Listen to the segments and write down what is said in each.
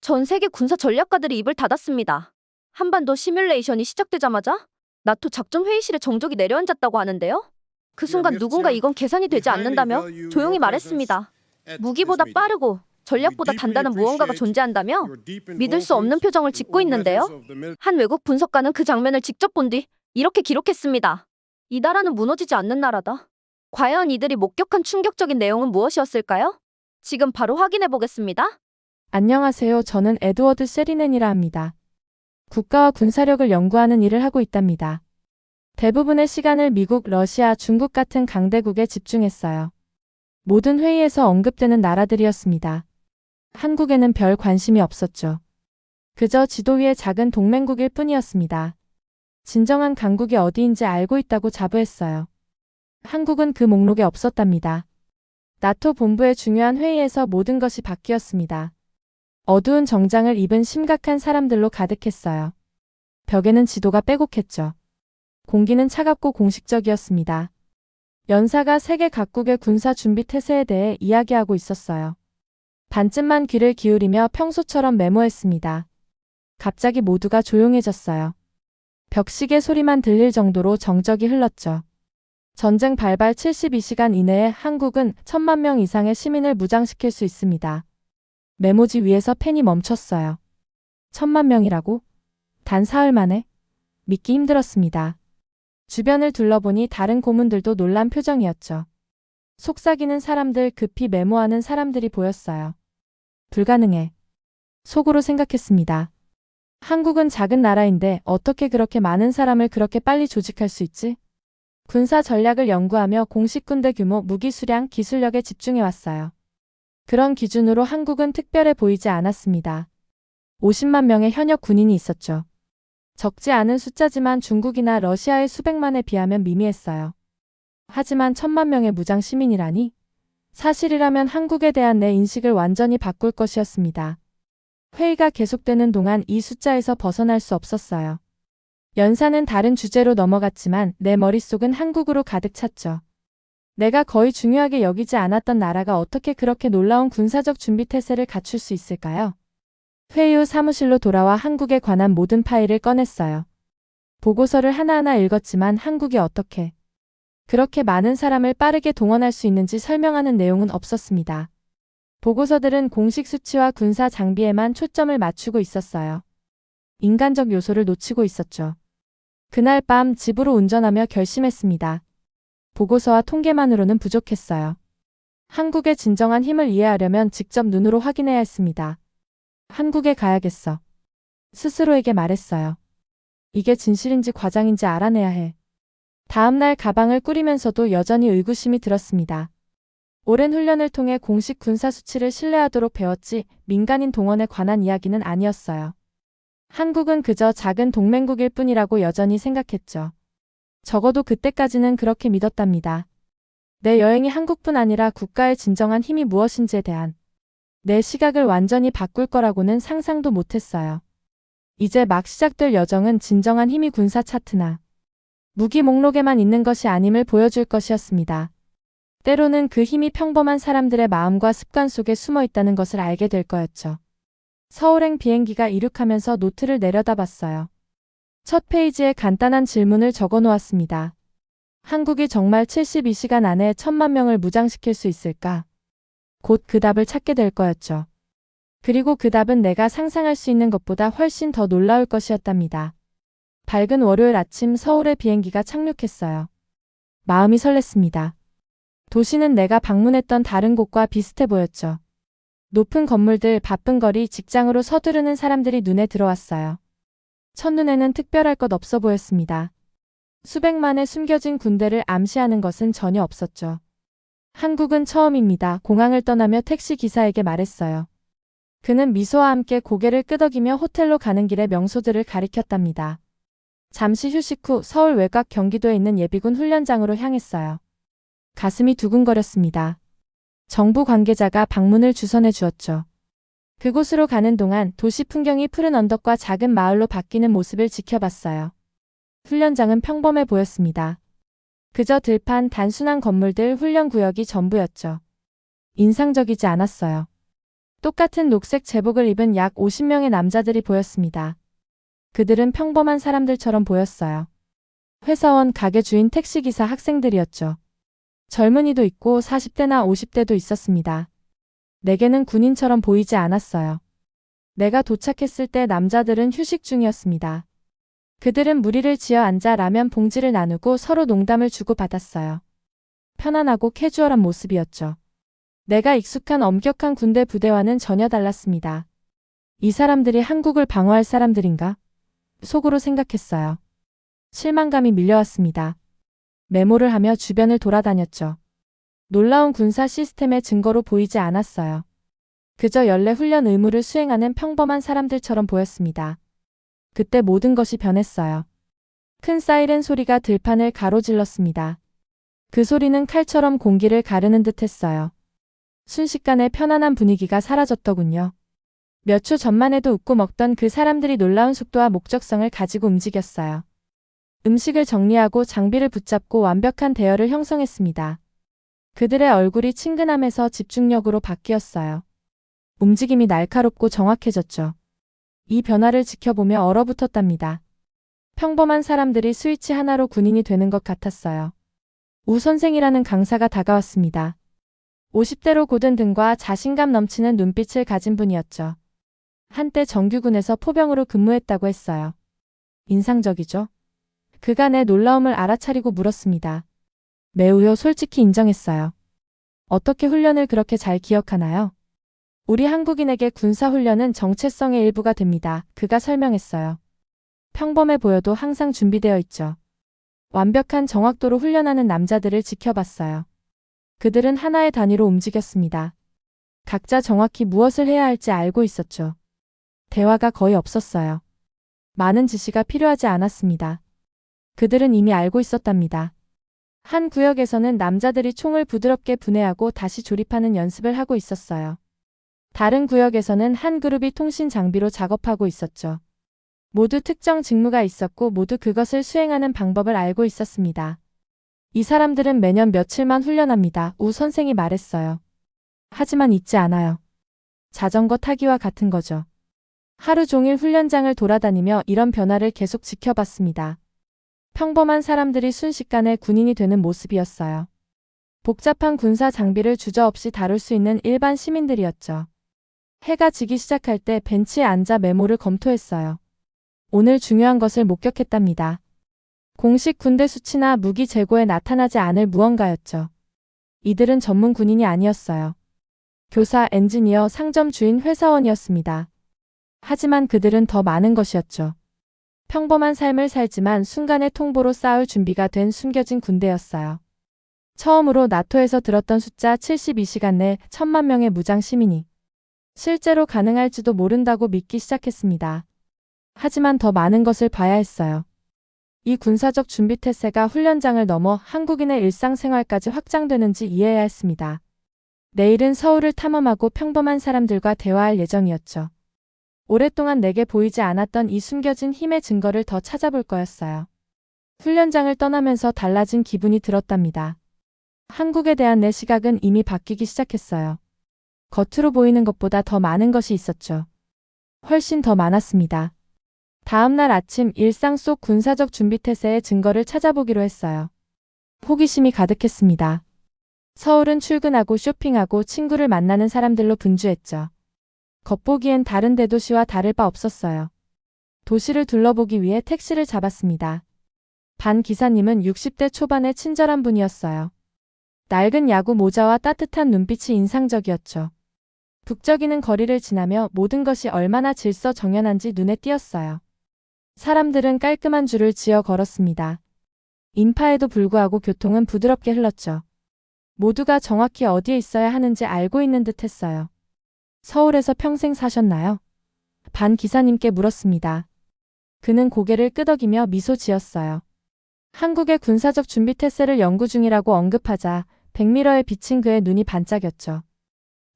전 세계 군사 전략가들이 입을 닫았습니다. 한반도 시뮬레이션이 시작되자마자 나토 작전 회의실에 정적이 내려앉았다고 하는데요. 그 순간 누군가 이건 계산이 되지 않는다며 조용히 말했습니다. 무기보다 빠르고 전략보다 단단한 무언가가 존재한다며 믿을 수 없는 표정을 짓고 있는데요. 한 외국 분석가는 그 장면을 직접 본 뒤 이렇게 기록했습니다. 이 나라는 무너지지 않는 나라다. 과연 이들이 목격한 충격적인 내용은 무엇이었을까요? 지금 바로 확인해 보겠습니다. 안녕하세요. 저는 에드워드 셰리넨이라 합니다. 국가와 군사력을 연구하는 일을 하고 있답니다. 대부분의 시간을 미국, 러시아, 중국 같은 강대국에 집중했어요. 모든 회의에서 언급되는 나라들이었습니다. 한국에는 별 관심이 없었죠. 그저 지도 위의 작은 동맹국일 뿐이었습니다. 진정한 강국이 어디인지 알고 있다고 자부했어요. 한국은 그 목록에 없었답니다. 나토 본부의 중요한 회의에서 모든 것이 바뀌었습니다. 어두운 정장을 입은 심각한 사람들로 가득했어요. 벽에는 지도가 빼곡했죠. 공기는 차갑고 공식적이었습니다. 연사가 세계 각국의 군사 준비 태세에 대해 이야기하고 있었어요. 반쯤만 귀를 기울이며 평소처럼 메모했습니다. 갑자기 모두가 조용해졌어요. 벽시계 소리만 들릴 정도로 정적이 흘렀죠. 전쟁 발발 72시간 이내에 한국은 1,000만 명 이상의 시민을 무장시킬 수 있습니다. 메모지 위에서 펜이 멈췄어요. 1,000만 명이라고? 단 사흘 만에? 믿기 힘들었습니다. 주변을 둘러보니 다른 고문들도 놀란 표정이었죠. 속삭이는 사람들, 급히 메모하는 사람들이 보였어요. 불가능해. 속으로 생각했습니다. 한국은 작은 나라인데 어떻게 그렇게 많은 사람을 그렇게 빨리 조직할 수 있지? 군사 전략을 연구하며 공식 군대 규모, 무기 수량, 기술력에 집중해왔어요. 그런 기준으로 한국은 특별해 보이지 않았습니다. 50만 명의 현역 군인이 있었죠. 적지 않은 숫자지만 중국이나 러시아의 수백만에 비하면 미미했어요. 하지만 1,000만 명의 무장 시민이라니? 사실이라면 한국에 대한 내 인식을 완전히 바꿀 것이었습니다. 회의가 계속되는 동안 이 숫자에서 벗어날 수 없었어요. 연사는 다른 주제로 넘어갔지만 내 머릿속은 한국으로 가득 찼죠. 내가 거의 중요하게 여기지 않았던 나라가 어떻게 그렇게 놀라운 군사적 준비 태세를 갖출 수 있을까요? 회의 후 사무실로 돌아와 한국에 관한 모든 파일을 꺼냈어요. 보고서를 하나하나 읽었지만 한국이 어떻게 그렇게 많은 사람을 빠르게 동원할 수 있는지 설명하는 내용은 없었습니다. 보고서들은 공식 수치와 군사 장비에만 초점을 맞추고 있었어요. 인간적 요소를 놓치고 있었죠. 그날 밤 집으로 운전하며 결심했습니다. 보고서와 통계만으로는 부족했어요. 한국의 진정한 힘을 이해하려면 직접 눈으로 확인해야 했습니다. 한국에 가야겠어. 스스로에게 말했어요. 이게 진실인지 과장인지 알아내야 해. 다음날 가방을 꾸리면서도 여전히 의구심이 들었습니다. 오랜 훈련을 통해 공식 군사 수치를 신뢰하도록 배웠지 민간인 동원에 관한 이야기는 아니었어요. 한국은 그저 작은 동맹국일 뿐이라고 여전히 생각했죠. 적어도 그때까지는 그렇게 믿었답니다. 내 여행이 한국뿐 아니라 국가의 진정한 힘이 무엇인지에 대한 내 시각을 완전히 바꿀 거라고는 상상도 못했어요. 이제 막 시작될 여정은 진정한 힘이 군사 차트나 무기 목록에만 있는 것이 아님을 보여줄 것이었습니다. 때로는 그 힘이 평범한 사람들의 마음과 습관 속에 숨어 있다는 것을 알게 될 거였죠. 서울행 비행기가 이륙하면서 노트를 내려다봤어요. 첫 페이지에 간단한 질문을 적어 놓았습니다. 한국이 정말 72시간 안에 1,000만 명을 무장시킬 수 있을까? 곧 그 답을 찾게 될 거였죠. 그리고 그 답은 내가 상상할 수 있는 것보다 훨씬 더 놀라울 것이었답니다. 밝은 월요일 아침 서울의 비행기가 착륙했어요. 마음이 설렜습니다. 도시는 내가 방문했던 다른 곳과 비슷해 보였죠. 높은 건물들, 바쁜 거리, 직장으로 서두르는 사람들이 눈에 들어왔어요. 첫눈에는 특별할 것 없어 보였습니다. 수백만의 숨겨진 군대를 암시하는 것은 전혀 없었죠. 한국은 처음입니다. 공항을 떠나며 택시 기사에게 말했어요. 그는 미소와 함께 고개를 끄덕이며 호텔로 가는 길의 명소들을 가리켰답니다. 잠시 휴식 후 서울 외곽 경기도에 있는 예비군 훈련장으로 향했어요. 가슴이 두근거렸습니다. 정부 관계자가 방문을 주선해 주었죠. 그곳으로 가는 동안 도시 풍경이 푸른 언덕과 작은 마을로 바뀌는 모습을 지켜봤어요. 훈련장은 평범해 보였습니다. 그저 들판, 단순한 건물들, 훈련 구역이 전부였죠. 인상적이지 않았어요. 똑같은 녹색 제복을 입은 약 50명의 남자들이 보였습니다. 그들은 평범한 사람들처럼 보였어요. 회사원, 가게 주인, 택시기사, 학생들이었죠. 젊은이도 있고 40대나 50대도 있었습니다. 내게는 군인처럼 보이지 않았어요. 내가 도착했을 때 남자들은 휴식 중이었습니다. 그들은 무리를 지어 앉아 라면 봉지를 나누고 서로 농담을 주고받았어요. 편안하고 캐주얼한 모습이었죠. 내가 익숙한 엄격한 군대 부대와는 전혀 달랐습니다. 이 사람들이 한국을 방어할 사람들인가? 속으로 생각했어요. 실망감이 밀려왔습니다. 메모를 하며 주변을 돌아다녔죠. 놀라운 군사 시스템의 증거로 보이지 않았어요. 그저 연례 훈련 의무를 수행하는 평범한 사람들처럼 보였습니다. 그때 모든 것이 변했어요. 큰 사이렌 소리가 들판을 가로질렀습니다. 그 소리는 칼처럼 공기를 가르는 듯 했어요. 순식간에 편안한 분위기가 사라졌더군요. 몇 초 전만 해도 웃고 먹던 그 사람들이 놀라운 속도와 목적성을 가지고 움직였어요. 음식을 정리하고 장비를 붙잡고 완벽한 대열을 형성했습니다. 그들의 얼굴이 친근함에서 집중력으로 바뀌었어요. 움직임이 날카롭고 정확해졌죠. 이 변화를 지켜보며 얼어붙었답니다. 평범한 사람들이 스위치 하나로 군인이 되는 것 같았어요. 우 선생이라는 강사가 다가왔습니다. 50대로 고든 등과 자신감 넘치는 눈빛을 가진 분이었죠. 한때 정규군에서 포병으로 근무했다고 했어요. 인상적이죠? 그가 내 놀라움을 알아차리고 물었습니다. 매우요, 솔직히 인정했어요. 어떻게 훈련을 그렇게 잘 기억하나요? 우리 한국인에게 군사훈련은 정체성의 일부가 됩니다. 그가 설명했어요. 평범해 보여도 항상 준비되어 있죠. 완벽한 정확도로 훈련하는 남자들을 지켜봤어요. 그들은 하나의 단위로 움직였습니다. 각자 정확히 무엇을 해야 할지 알고 있었죠. 대화가 거의 없었어요. 많은 지시가 필요하지 않았습니다. 그들은 이미 알고 있었답니다. 한 구역에서는 남자들이 총을 부드럽게 분해하고 다시 조립하는 연습을 하고 있었어요. 다른 구역에서는 한 그룹이 통신 장비로 작업하고 있었죠. 모두 특정 직무가 있었고 모두 그것을 수행하는 방법을 알고 있었습니다. 이 사람들은 매년 며칠만 훈련합니다. 우 선생이 말했어요. 하지만 잊지 않아요. 자전거 타기와 같은 거죠. 하루 종일 훈련장을 돌아다니며 이런 변화를 계속 지켜봤습니다. 평범한 사람들이 순식간에 군인이 되는 모습이었어요. 복잡한 군사 장비를 주저없이 다룰 수 있는 일반 시민들이었죠. 해가 지기 시작할 때 벤치에 앉아 메모를 검토했어요. 오늘 중요한 것을 목격했답니다. 공식 군대 수치나 무기 재고에 나타나지 않을 무언가였죠. 이들은 전문 군인이 아니었어요. 교사, 엔지니어, 상점 주인, 회사원이었습니다. 하지만 그들은 더 많은 것이었죠. 평범한 삶을 살지만 순간의 통보로 싸울 준비가 된 숨겨진 군대였어요. 처음으로 나토에서 들었던 숫자 72시간 내 1000만 명의 무장 시민이 실제로 가능할지도 모른다고 믿기 시작했습니다. 하지만 더 많은 것을 봐야 했어요. 이 군사적 준비 태세가 훈련장을 넘어 한국인의 일상생활까지 확장되는지 이해해야 했습니다. 내일은 서울을 탐험하고 평범한 사람들과 대화할 예정이었죠. 오랫동안 내게 보이지 않았던 이 숨겨진 힘의 증거를 더 찾아볼 거였어요. 훈련장을 떠나면서 달라진 기분이 들었답니다. 한국에 대한 내 시각은 이미 바뀌기 시작했어요. 겉으로 보이는 것보다 더 많은 것이 있었죠. 훨씬 더 많았습니다. 다음 날 아침 일상 속 군사적 준비 태세의 증거를 찾아보기로 했어요. 호기심이 가득했습니다. 서울은 출근하고 쇼핑하고 친구를 만나는 사람들로 분주했죠. 겉보기엔 다른 대도시와 다를 바 없었어요. 도시를 둘러보기 위해 택시를 잡았습니다. 반 기사님은 60대 초반의 친절한 분이었어요. 낡은 야구 모자와 따뜻한 눈빛이 인상적이었죠. 북적이는 거리를 지나며 모든 것이 얼마나 질서정연한지 눈에 띄었어요. 사람들은 깔끔한 줄을 지어 걸었습니다. 인파에도 불구하고 교통은 부드럽게 흘렀죠. 모두가 정확히 어디에 있어야 하는지 알고 있는 듯 했어요. 서울에서 평생 사셨나요? 반 기사님께 물었습니다. 그는 고개를 끄덕이며 미소 지었어요. 한국의 군사적 준비 태세를 연구 중이라고 언급하자 백미러에 비친 그의 눈이 반짝였죠.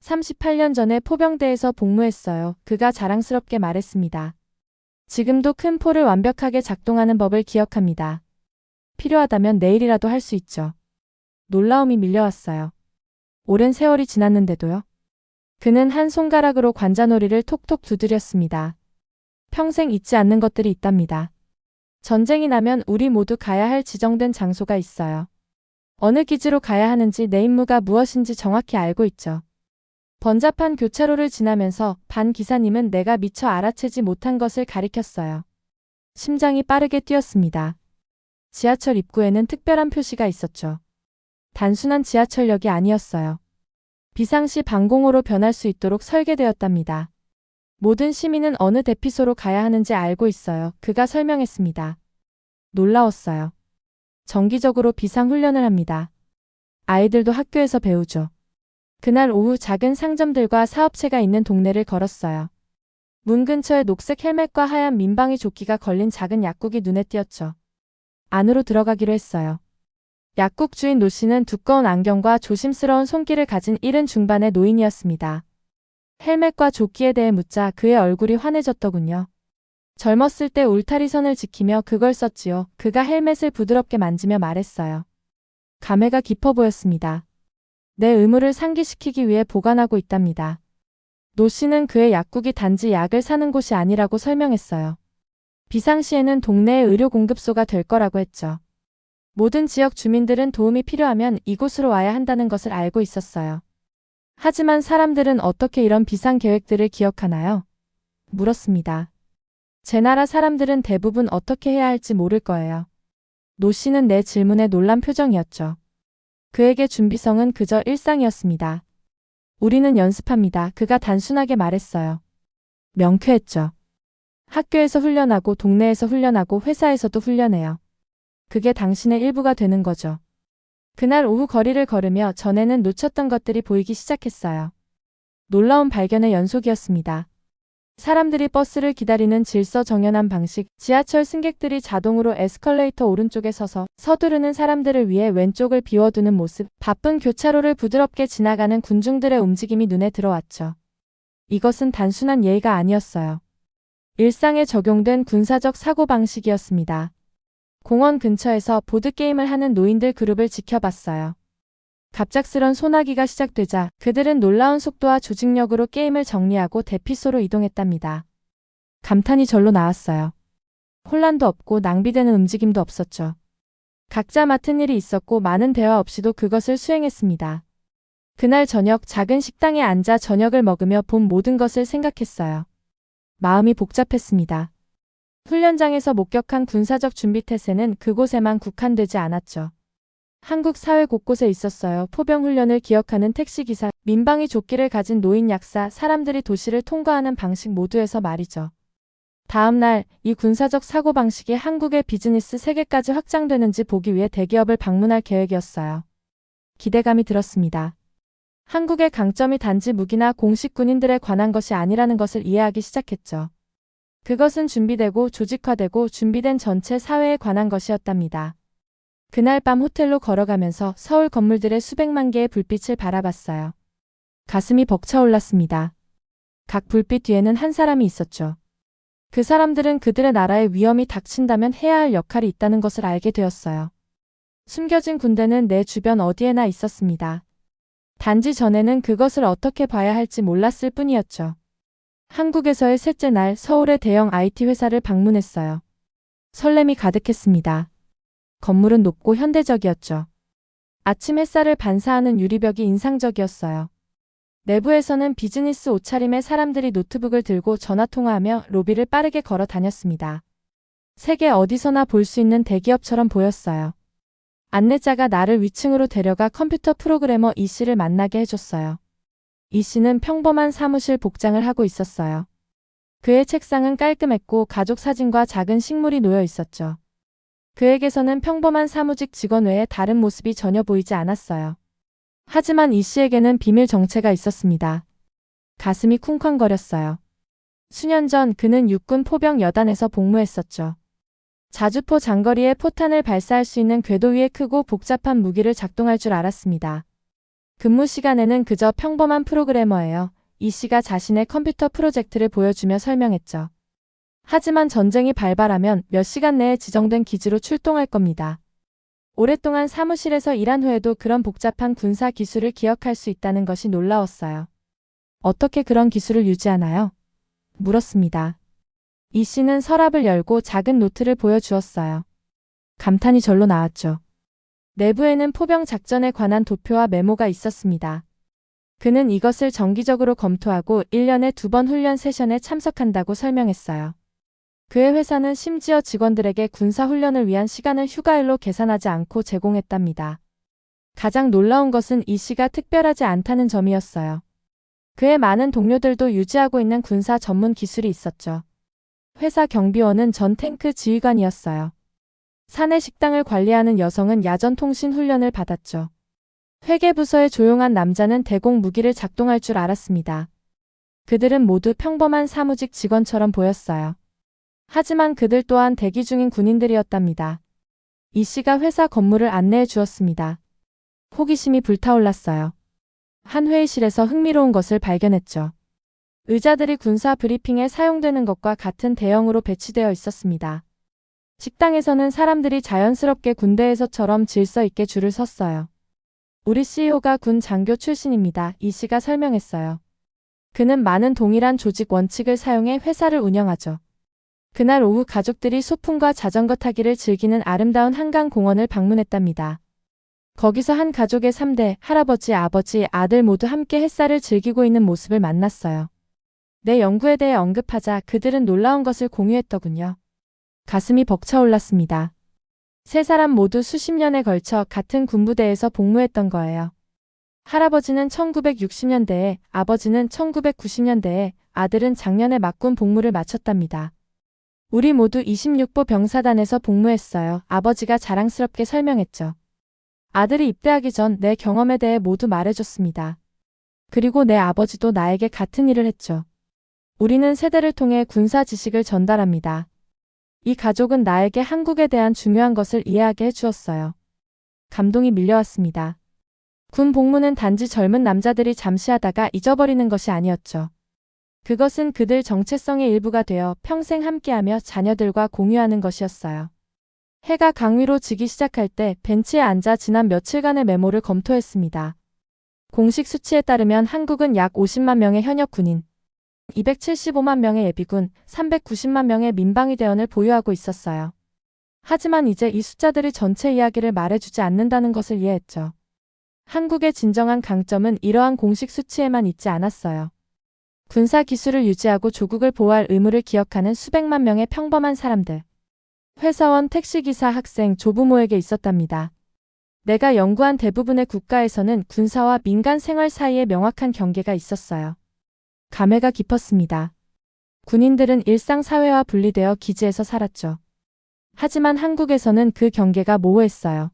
38년 전에 포병대에서 복무했어요. 그가 자랑스럽게 말했습니다. 지금도 큰 포를 완벽하게 작동하는 법을 기억합니다. 필요하다면 내일이라도 할 수 있죠. 놀라움이 밀려왔어요. 오랜 세월이 지났는데도요? 그는 한 손가락으로 관자놀이를 톡톡 두드렸습니다. 평생 잊지 않는 것들이 있답니다. 전쟁이 나면 우리 모두 가야 할 지정된 장소가 있어요. 어느 기지로 가야 하는지 내 임무가 무엇인지 정확히 알고 있죠. 번잡한 교차로를 지나면서 반 기사님은 내가 미처 알아채지 못한 것을 가리켰어요. 심장이 빠르게 뛰었습니다. 지하철 입구에는 특별한 표시가 있었죠. 단순한 지하철역이 아니었어요. 비상시 방공호로 변할 수 있도록 설계되었답니다. 모든 시민은 어느 대피소로 가야 하는지 알고 있어요. 그가 설명했습니다. 놀라웠어요. 정기적으로 비상훈련을 합니다. 아이들도 학교에서 배우죠. 그날 오후 작은 상점들과 사업체가 있는 동네를 걸었어요. 문 근처에 녹색 헬멧과 하얀 민방위 조끼가 걸린 작은 약국이 눈에 띄었죠. 안으로 들어가기로 했어요. 약국 주인 노 씨는 두꺼운 안경과 조심스러운 손길을 가진 70 중반의 노인이었습니다. 헬멧과 조끼에 대해 묻자 그의 얼굴이 환해졌더군요. 젊었을 때 울타리선을 지키며 그걸 썼지요. 그가 헬멧을 부드럽게 만지며 말했어요. 감회가 깊어 보였습니다. 내 의무를 상기시키기 위해 보관하고 있답니다. 노 씨는 그의 약국이 단지 약을 사는 곳이 아니라고 설명했어요. 비상시에는 동네의 의료 공급소가 될 거라고 했죠. 모든 지역 주민들은 도움이 필요하면 이곳으로 와야 한다는 것을 알고 있었어요. 하지만 사람들은 어떻게 이런 비상 계획들을 기억하나요? 물었습니다. 제 나라 사람들은 대부분 어떻게 해야 할지 모를 거예요. 노 씨는 내 질문에 놀란 표정이었죠. 그에게 준비성은 그저 일상이었습니다. 우리는 연습합니다. 그가 단순하게 말했어요. 명쾌했죠. 학교에서 훈련하고 동네에서 훈련하고 회사에서도 훈련해요. 그게 당신의 일부가 되는 거죠. 그날 오후 거리를 걸으며 전에는 놓쳤던 것들이 보이기 시작했어요. 놀라운 발견의 연속이었습니다. 사람들이 버스를 기다리는 질서정연한 방식, 지하철 승객들이 자동으로 에스컬레이터 오른쪽에 서서 서두르는 사람들을 위해 왼쪽을 비워두는 모습, 바쁜 교차로를 부드럽게 지나가는 군중들의 움직임이 눈에 들어왔죠. 이것은 단순한 예의가 아니었어요. 일상에 적용된 군사적 사고방식이었습니다. 공원 근처에서 보드게임을 하는 노인들 그룹을 지켜봤어요. 갑작스런 소나기가 시작되자 그들은 놀라운 속도와 조직력으로 게임을 정리하고 대피소로 이동했답니다. 감탄이 절로 나왔어요. 혼란도 없고 낭비되는 움직임도 없었죠. 각자 맡은 일이 있었고 많은 대화 없이도 그것을 수행했습니다. 그날 저녁 작은 식당에 앉아 저녁을 먹으며 본 모든 것을 생각했어요. 마음이 복잡했습니다. 훈련장에서 목격한 군사적 준비 태세는 그곳에만 국한되지 않았죠. 한국 사회 곳곳에 있었어요. 포병 훈련을 기억하는 택시기사, 민방위 조끼를 가진 노인 약사, 사람들이 도시를 통과하는 방식 모두에서 말이죠. 다음 날 이 군사적 사고방식이 한국의 비즈니스 세계까지 확장되는지 보기 위해 대기업을 방문할 계획이었어요. 기대감이 들었습니다. 한국의 강점이 단지 무기나 공식 군인들에 관한 것이 아니라는 것을 이해하기 시작했죠. 그것은 준비되고 조직화되고 준비된 전체 사회에 관한 것이었답니다. 그날 밤 호텔로 걸어가면서 서울 건물들의 수백만 개의 불빛을 바라봤어요. 가슴이 벅차올랐습니다. 각 불빛 뒤에는 한 사람이 있었죠. 그 사람들은 그들의 나라에 위험이 닥친다면 해야 할 역할이 있다는 것을 알게 되었어요. 숨겨진 군대는 내 주변 어디에나 있었습니다. 단지 전에는 그것을 어떻게 봐야 할지 몰랐을 뿐이었죠. 한국에서의 셋째 날 서울의 대형 IT 회사를 방문했어요. 설렘이 가득했습니다. 건물은 높고 현대적이었죠. 아침 햇살을 반사하는 유리벽이 인상적이었어요. 내부에서는 비즈니스 옷차림의 사람들이 노트북을 들고 전화통화하며 로비를 빠르게 걸어 다녔습니다. 세계 어디서나 볼 수 있는 대기업처럼 보였어요. 안내자가 나를 위층으로 데려가 컴퓨터 프로그래머 이 씨를 만나게 해줬어요. 이 씨는 평범한 사무실 복장을 하고 있었어요. 그의 책상은 깔끔했고 가족 사진과 작은 식물이 놓여 있었죠. 그에게서는 평범한 사무직 직원 외에 다른 모습이 전혀 보이지 않았어요. 하지만 이 씨에게는 비밀 정체가 있었습니다. 가슴이 쿵쾅거렸어요. 수년 전 그는 육군 포병 여단에서 복무했었죠. 자주포 장거리에 포탄을 발사할 수 있는 궤도 위에 크고 복잡한 무기를 작동할 줄 알았습니다. 근무 시간에는 그저 평범한 프로그래머예요. 이 씨가 자신의 컴퓨터 프로젝트를 보여주며 설명했죠. 하지만 전쟁이 발발하면 몇 시간 내에 지정된 기지로 출동할 겁니다. 오랫동안 사무실에서 일한 후에도 그런 복잡한 군사 기술을 기억할 수 있다는 것이 놀라웠어요. 어떻게 그런 기술을 유지하나요? 물었습니다. 이 씨는 서랍을 열고 작은 노트를 보여주었어요. 감탄이 절로 나왔죠. 내부에는 포병 작전에 관한 도표와 메모가 있었습니다. 그는 이것을 정기적으로 검토하고 1년에 2번 훈련 세션에 참석한다고 설명했어요. 그의 회사는 심지어 직원들에게 군사 훈련을 위한 시간을 휴가일로 계산하지 않고 제공했답니다. 가장 놀라운 것은 이 씨가 특별하지 않다는 점이었어요. 그의 많은 동료들도 유지하고 있는 군사 전문 기술이 있었죠. 회사 경비원은 전 탱크 지휘관이었어요. 사내 식당을 관리하는 여성은 야전 통신 훈련을 받았죠. 회계부서의 조용한 남자는 대공 무기를 작동할 줄 알았습니다. 그들은 모두 평범한 사무직 직원처럼 보였어요. 하지만 그들 또한 대기 중인 군인들이었답니다. 이 씨가 회사 건물을 안내해 주었습니다. 호기심이 불타올랐어요. 한 회의실에서 흥미로운 것을 발견했죠. 의자들이 군사 브리핑에 사용되는 것과 같은 대형으로 배치되어 있었습니다. 식당에서는 사람들이 자연스럽게 군대에서처럼 질서 있게 줄을 섰어요. 우리 CEO가 군 장교 출신입니다. 이 씨가 설명했어요. 그는 많은 동일한 조직 원칙을 사용해 회사를 운영하죠. 그날 오후 가족들이 소풍과 자전거 타기를 즐기는 아름다운 한강 공원을 방문했답니다. 거기서 한 가족의 3대, 할아버지, 아버지, 아들 모두 함께 햇살을 즐기고 있는 모습을 만났어요. 내 연구에 대해 언급하자 그들은 놀라운 것을 공유했더군요. 가슴이 벅차올랐습니다. 세 사람 모두 수십 년에 걸쳐 같은 군부대에서 복무했던 거예요. 할아버지는 1960년대에, 아버지는 1990년대에, 아들은 작년에 막군 복무를 마쳤답니다. 우리 모두 26보 병사단에서 복무했어요. 아버지가 자랑스럽게 설명했죠. 아들이 입대하기 전 내 경험에 대해 모두 말해줬습니다. 그리고 내 아버지도 나에게 같은 일을 했죠. 우리는 세대를 통해 군사 지식을 전달합니다. 이 가족은 나에게 한국에 대한 중요한 것을 이해하게 해주었어요. 감동이 밀려왔습니다. 군 복무는 단지 젊은 남자들이 잠시 하다가 잊어버리는 것이 아니었죠. 그것은 그들 정체성의 일부가 되어 평생 함께하며 자녀들과 공유하는 것이었어요. 해가 강 위로 지기 시작할 때 벤치에 앉아 지난 며칠간의 메모를 검토했습니다. 공식 수치에 따르면 한국은 약 50만 명의 현역 군인, 275만 명의 예비군, 390만 명의 민방위대원을 보유하고 있었어요. 하지만 이제 이 숫자들이 전체 이야기를 말해주지 않는다는 것을 이해했죠. 한국의 진정한 강점은 이러한 공식 수치에만 있지 않았어요. 군사 기술을 유지하고 조국을 보호할 의무를 기억하는 수백만 명의 평범한 사람들. 회사원, 택시기사, 학생, 조부모에게 있었답니다. 내가 연구한 대부분의 국가에서는 군사와 민간 생활 사이에 명확한 경계가 있었어요. 감회가 깊었습니다. 군인들은 일상사회와 분리되어 기지에서 살았죠. 하지만 한국에서는 그 경계가 모호했어요.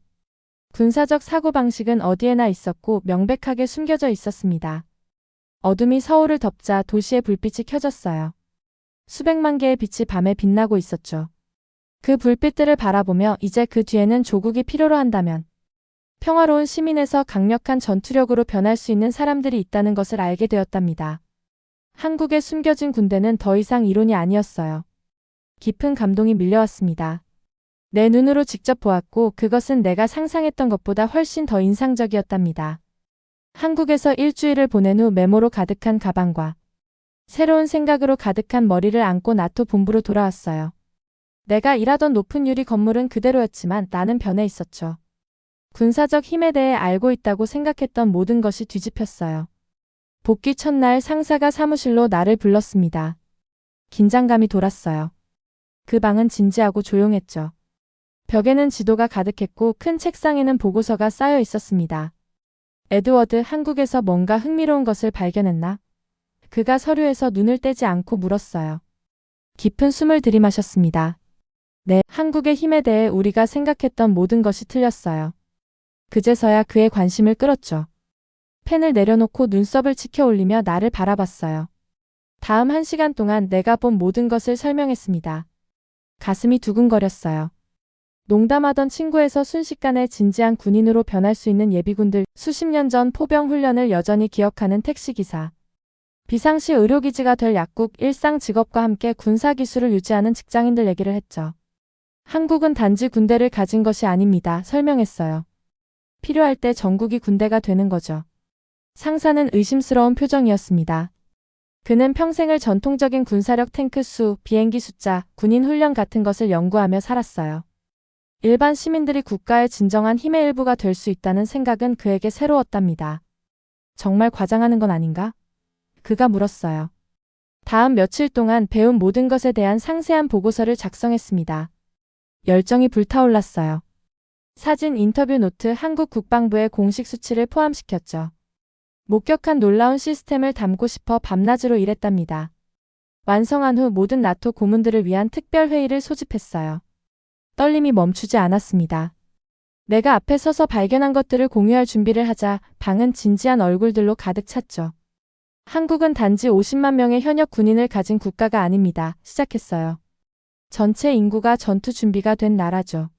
군사적 사고방식은 어디에나 있었고 명백하게 숨겨져 있었습니다. 어둠이 서울을 덮자 도시의 불빛이 켜졌어요. 수백만 개의 빛이 밤에 빛나고 있었죠. 그 불빛들을 바라보며 이제 그 뒤에는 조국이 필요로 한다면 평화로운 시민에서 강력한 전투력으로 변할 수 있는 사람들이 있다는 것을 알게 되었답니다. 한국에 숨겨진 군대는 더 이상 이론이 아니었어요. 깊은 감동이 밀려왔습니다. 내 눈으로 직접 보았고 그것은 내가 상상했던 것보다 훨씬 더 인상적이었답니다. 한국에서 일주일을 보낸 후 메모로 가득한 가방과 새로운 생각으로 가득한 머리를 안고 나토 본부로 돌아왔어요. 내가 일하던 높은 유리 건물은 그대로였지만 나는 변해 있었죠. 군사적 힘에 대해 알고 있다고 생각했던 모든 것이 뒤집혔어요. 복귀 첫날 상사가 사무실로 나를 불렀습니다. 긴장감이 돌았어요. 그 방은 진지하고 조용했죠. 벽에는 지도가 가득했고 큰 책상에는 보고서가 쌓여 있었습니다. 에드워드, 한국에서 뭔가 흥미로운 것을 발견했나? 그가 서류에서 눈을 떼지 않고 물었어요. 깊은 숨을 들이마셨습니다. 네, 한국의 힘에 대해 우리가 생각했던 모든 것이 틀렸어요. 그제서야 그의 관심을 끌었죠. 펜을 내려놓고 눈썹을 치켜 올리며 나를 바라봤어요. 다음 1시간 동안 내가 본 모든 것을 설명했습니다. 가슴이 두근거렸어요. 농담하던 친구에서 순식간에 진지한 군인으로 변할 수 있는 예비군들, 수십 년 전 포병 훈련을 여전히 기억하는 택시기사, 비상시 의료기지가 될 약국, 일상 직업과 함께 군사기술을 유지하는 직장인들 얘기를 했죠. 한국은 단지 군대를 가진 것이 아닙니다. 설명했어요. 필요할 때 전국이 군대가 되는 거죠. 상사는 의심스러운 표정이었습니다. 그는 평생을 전통적인 군사력 탱크 수, 비행기 숫자, 군인 훈련 같은 것을 연구하며 살았어요. 일반 시민들이 국가의 진정한 힘의 일부가 될 수 있다는 생각은 그에게 새로웠답니다. 정말 과장하는 건 아닌가? 그가 물었어요. 다음 며칠 동안 배운 모든 것에 대한 상세한 보고서를 작성했습니다. 열정이 불타올랐어요. 사진, 인터뷰 노트, 한국 국방부의 공식 수치를 포함시켰죠. 목격한 놀라운 시스템을 담고 싶어 밤낮으로 일했답니다. 완성한 후 모든 나토 고문들을 위한 특별 회의를 소집했어요. 떨림이 멈추지 않았습니다. 내가 앞에 서서 발견한 것들을 공유할 준비를 하자 방은 진지한 얼굴들로 가득 찼죠. 한국은 단지 50만 명의 현역 군인을 가진 국가가 아닙니다. 시작했어요. 전체 인구가 전투 준비가 된 나라죠.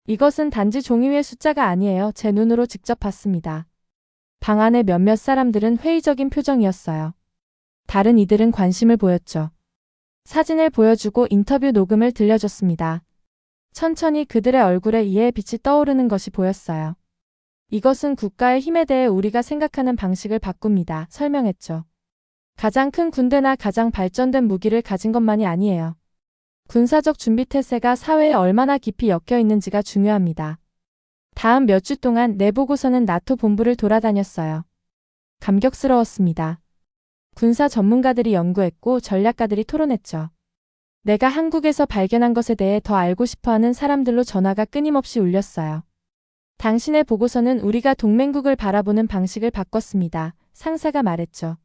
이것은 단지 종이 위의 숫자가 아니에요. 제 눈으로 직접 봤습니다. 방 안의 몇몇 사람들은 회의적인 표정이었어요. 다른 이들은 관심을 보였죠. 사진을 보여주고 인터뷰 녹음을 들려줬습니다. 천천히 그들의 얼굴에 이해의 빛이 떠오르는 것이 보였어요. 이것은 국가의 힘에 대해 우리가 생각하는 방식을 바꿉니다. 설명했죠. 가장 큰 군대나 가장 발전된 무기를 가진 것만이 아니에요. 군사적 준비 태세가 사회에 얼마나 깊이 엮여 있는지가 중요합니다. 다음 몇 주 동안 내 보고서는 나토 본부를 돌아다녔어요. 감격스러웠습니다. 군사 전문가들이 연구했고 전략가들이 토론했죠. 내가 한국에서 발견한 것에 대해 더 알고 싶어하는 사람들로 전화가 끊임없이 울렸어요. 당신의 보고서는 우리가 동맹국을 바라보는 방식을 바꿨습니다. 상사가 말했죠.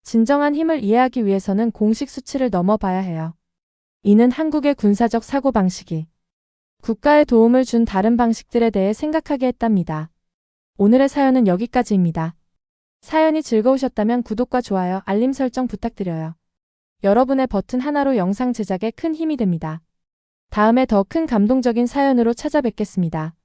진정한 힘을 이해하기 위해서는 공식 수치를 넘어봐야 해요. 이는 한국의 군사적 사고방식이 국가에 도움을 준 다른 방식들에 대해 생각하게 했답니다. 오늘의 사연은 여기까지입니다. 사연이 즐거우셨다면 구독과 좋아요, 알림 설정 부탁드려요. 여러분의 버튼 하나로 영상 제작에 큰 힘이 됩니다. 다음에 더 큰 감동적인 사연으로 찾아뵙겠습니다.